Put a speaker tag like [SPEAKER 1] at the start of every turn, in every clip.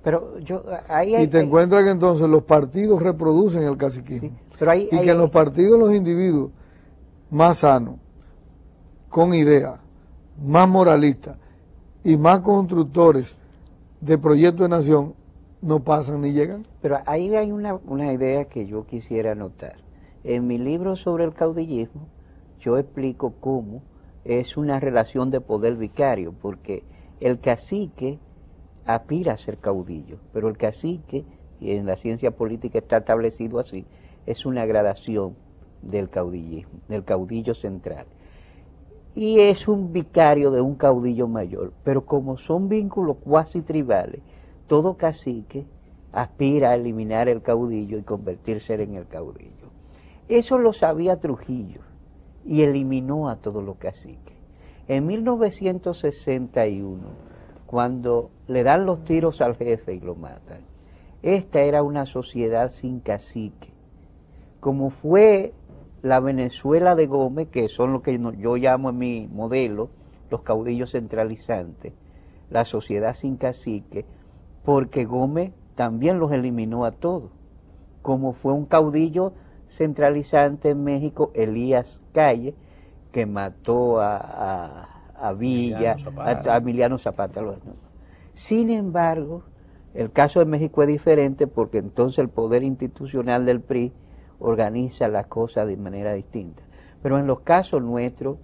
[SPEAKER 1] Pero
[SPEAKER 2] y te encuentras que entonces los partidos reproducen el caciquismo.
[SPEAKER 1] Sí, pero
[SPEAKER 2] y que en los partidos los individuos más sanos, con ideas, más moralistas y más constructores de proyectos de nación, no pasan ni llegan.
[SPEAKER 1] Pero ahí hay una idea que yo quisiera anotar. En mi libro sobre el caudillismo, yo explico cómo es una relación de poder vicario, porque el cacique aspira a ser caudillo, pero el cacique, y en la ciencia política está establecido así, es una gradación del caudillismo, del caudillo central. Y es un vicario de un caudillo mayor, pero como son vínculos cuasi tribales, todo cacique aspira a eliminar el caudillo y convertirse en el caudillo. Eso lo sabía Trujillo y eliminó a todos los caciques. En 1961, cuando le dan los tiros al jefe y lo matan, esta era una sociedad sin cacique, como fue la Venezuela de Gómez, que son lo que yo llamo en mi modelo los caudillos centralizantes, la sociedad sin cacique, porque Gómez también los eliminó a todos, como fue un caudillo centralizante en México, Elías Calle, que mató a Villa, a Emiliano Zapata. Sin embargo, el caso de México es diferente porque entonces el poder institucional del PRI organiza las cosas de manera distinta. Pero en los casos nuestros,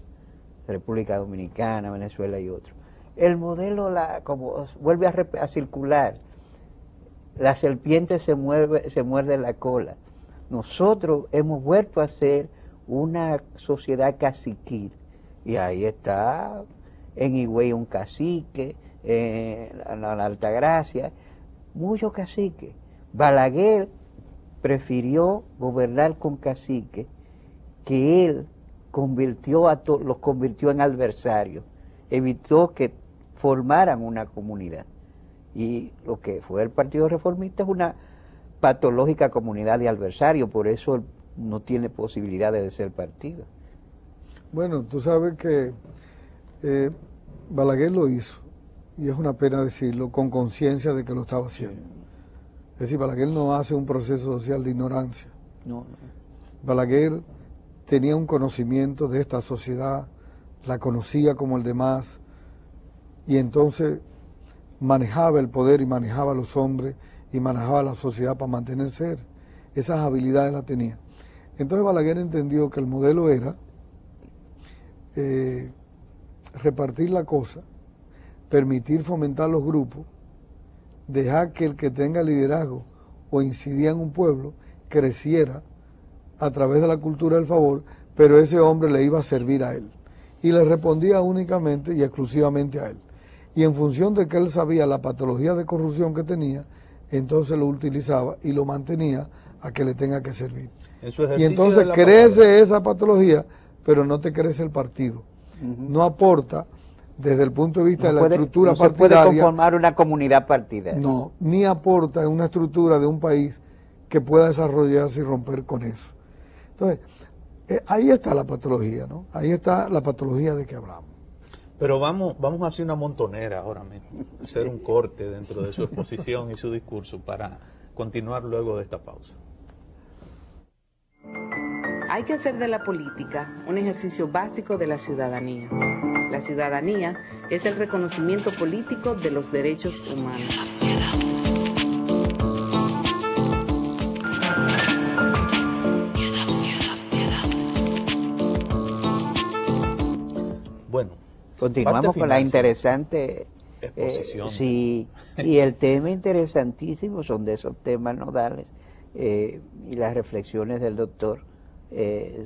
[SPEAKER 1] República Dominicana, Venezuela y otros, el modelo como vuelve a circular. La serpiente se muerde la cola. Nosotros hemos vuelto a ser una sociedad caciquil. Y ahí está en Higüey un cacique, en la Altagracia, muchos caciques. Balaguer prefirió gobernar con caciques, que él los convirtió en adversarios, evitó que formaran una comunidad. Y lo que fue el Partido Reformista es una patológica comunidad de adversarios, por eso no tiene posibilidades de ser partido.
[SPEAKER 2] Bueno, tú sabes que Balaguer lo hizo, y es una pena decirlo, con conciencia de que lo estaba haciendo. Es decir, Balaguer no hace un proceso social de ignorancia.
[SPEAKER 1] No.
[SPEAKER 2] Balaguer tenía un conocimiento de esta sociedad, la conocía como el demás, y entonces manejaba el poder y manejaba a los hombres y manejaba la sociedad para mantenerse. Esas habilidades las tenía. Entonces Balaguer entendió que el modelo era repartir la cosa, permitir fomentar los grupos, dejar que el que tenga liderazgo o incidía en un pueblo creciera a través de la cultura del favor, pero ese hombre le iba a servir a él y le respondía únicamente y exclusivamente a él. Y en función de que él sabía la patología de corrupción que tenía, entonces lo utilizaba y lo mantenía a que le tenga que servir. Y entonces crece esa patología, pero no te crece el partido. No aporta desde el punto de vista de la estructura partidaria.
[SPEAKER 1] No se puede conformar una comunidad partidaria.
[SPEAKER 2] No, ni aporta en una estructura de un país que pueda desarrollarse y romper con eso. Entonces, ahí está la patología, ¿no? Ahí está la patología de que hablamos.
[SPEAKER 3] Pero vamos a hacer una montonera ahora mismo, hacer un corte dentro de su exposición y su discurso para continuar luego de esta pausa.
[SPEAKER 4] Hay que hacer de la política un ejercicio básico de la ciudadanía. La ciudadanía es el reconocimiento político de los derechos humanos.
[SPEAKER 3] Bueno,
[SPEAKER 1] continuamos con la interesante
[SPEAKER 3] exposición.
[SPEAKER 1] Sí, y el tema interesantísimo son de esos temas nodales, y las reflexiones del doctor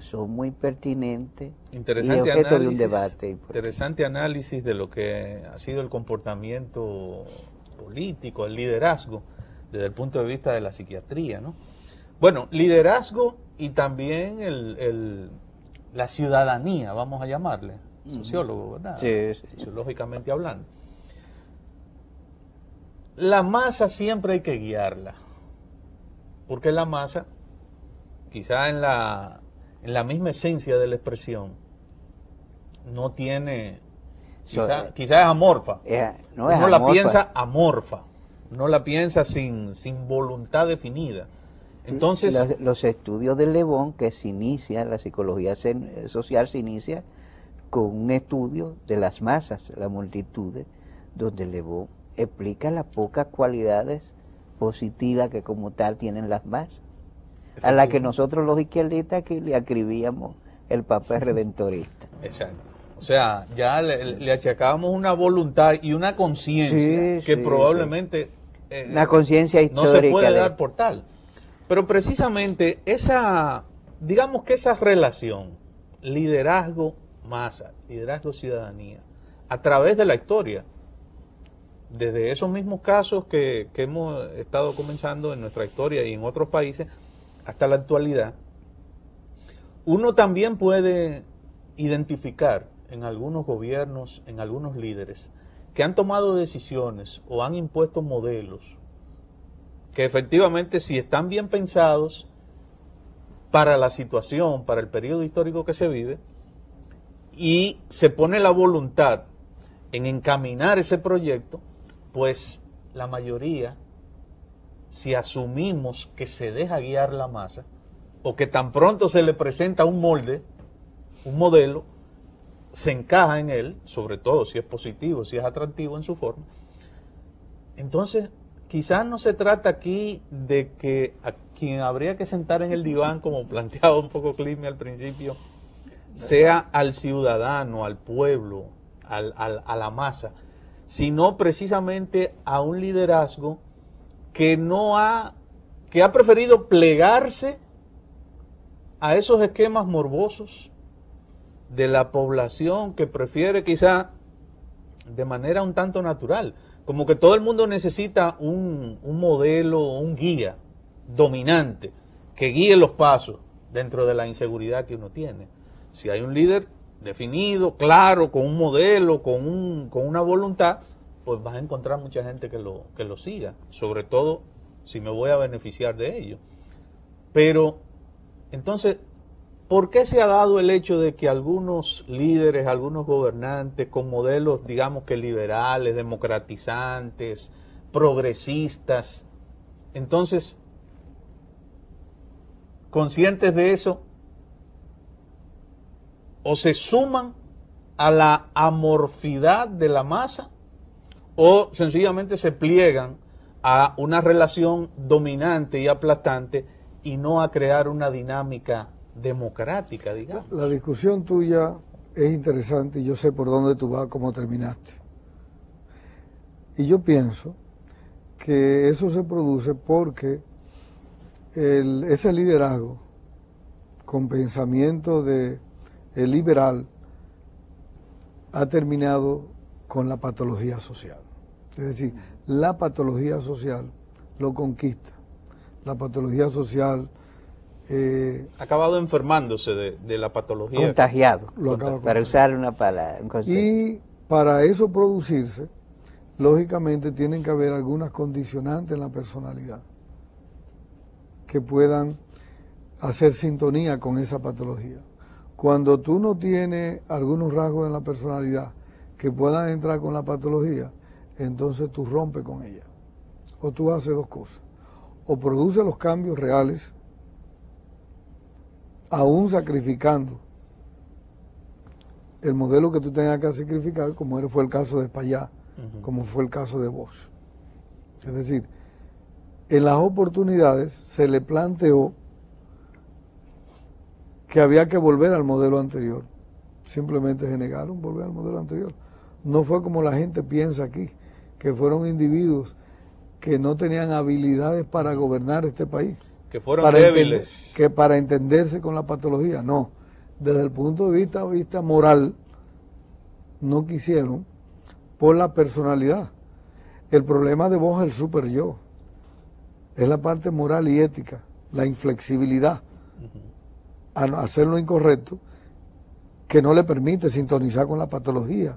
[SPEAKER 1] son muy pertinentes y objeto de un debate.
[SPEAKER 3] Interesante análisis de lo que ha sido el comportamiento político, el liderazgo, desde el punto de vista de la psiquiatría, ¿no? Bueno, liderazgo y también la ciudadanía, vamos a llamarle, sociólogo, ¿verdad?
[SPEAKER 1] Sí.
[SPEAKER 3] Sociológicamente hablando. La masa siempre hay que guiarla, porque la masa, quizá en la misma esencia de la expresión, no tiene, quizá es amorfa.
[SPEAKER 1] No es
[SPEAKER 3] Uno la piensa amorfa, no la piensa sin voluntad definida. Entonces,
[SPEAKER 1] los estudios de Le Bon, que se inicia, la psicología social se inicia con un estudio de las masas, las multitudes, donde Le Bon explica las pocas cualidades positivas que como tal tienen las masas, a las que nosotros los izquierdistas aquí le acribíamos el papel redentorista.
[SPEAKER 3] exacto. O sea, ya le achacábamos una voluntad y una conciencia que probablemente
[SPEAKER 1] una conciencia histórica
[SPEAKER 3] no se puede dar por tal. Pero precisamente digamos que esa relación, liderazgo-masa, liderazgo-ciudadanía, a través de la historia, desde esos mismos casos que hemos estado comenzando en nuestra historia y en otros países, hasta la actualidad, uno también puede identificar en algunos gobiernos, en algunos líderes, que han tomado decisiones o han impuesto modelos que efectivamente, si están bien pensados para la situación, para el periodo histórico que se vive, y se pone la voluntad en encaminar ese proyecto, pues la mayoría, si asumimos que se deja guiar la masa, o que tan pronto se le presenta un molde, un modelo, se encaja en él, sobre todo si es positivo, si es atractivo en su forma, entonces quizás no se trata aquí de que a quien habría que sentar en el diván, como planteaba un poco Clime al principio, sea al ciudadano, al pueblo, a la masa, sino precisamente a un liderazgo que ha preferido plegarse a esos esquemas morbosos de la población, que prefiere quizá de manera un tanto natural, como que todo el mundo necesita un modelo, un guía dominante que guíe los pasos dentro de la inseguridad que uno tiene. Si hay un líder definido, claro, con un modelo, con una voluntad, pues vas a encontrar mucha gente que lo siga, sobre todo si me voy a beneficiar de ello. Pero, entonces, ¿por qué se ha dado el hecho de que algunos líderes, algunos gobernantes con modelos, digamos que liberales, democratizantes, progresistas, entonces, conscientes de eso, o se suman a la amorfidad de la masa, o sencillamente se pliegan a una relación dominante y aplastante y no a crear una dinámica democrática, digamos?
[SPEAKER 2] La discusión tuya es interesante y yo sé por dónde tú vas, cómo terminaste. Y yo pienso que eso se produce porque ese liderazgo con pensamiento el liberal ha terminado con la patología social. Es decir, la patología social lo conquista. La patología social
[SPEAKER 3] ha acabado enfermándose de la patología.
[SPEAKER 1] Contagiado,
[SPEAKER 2] Contagiado.
[SPEAKER 1] para usar una palabra, un concepto.
[SPEAKER 2] Y para eso producirse, lógicamente tienen que haber algunas condicionantes en la personalidad que puedan hacer sintonía con esa patología. Cuando tú no tienes algunos rasgos en la personalidad que puedan entrar con la patología, entonces tú rompes con ella. O tú haces dos cosas. O produces los cambios reales, aún sacrificando el modelo que tú tengas que sacrificar, como fue el caso de Payá, como fue el caso de Bosch. Es decir, en las oportunidades se le planteó que había que volver al modelo anterior. Simplemente se negaron volver al modelo anterior. No fue como la gente piensa aquí, que fueron individuos que no tenían habilidades para gobernar este país.
[SPEAKER 3] Que fueron débiles.
[SPEAKER 2] Que para entenderse con la patología, no. Desde el punto de vista moral, no quisieron por la personalidad. El problema de vos es el super yo. Es la parte moral y ética, la inflexibilidad a hacer lo incorrecto, que no le permite sintonizar con la patología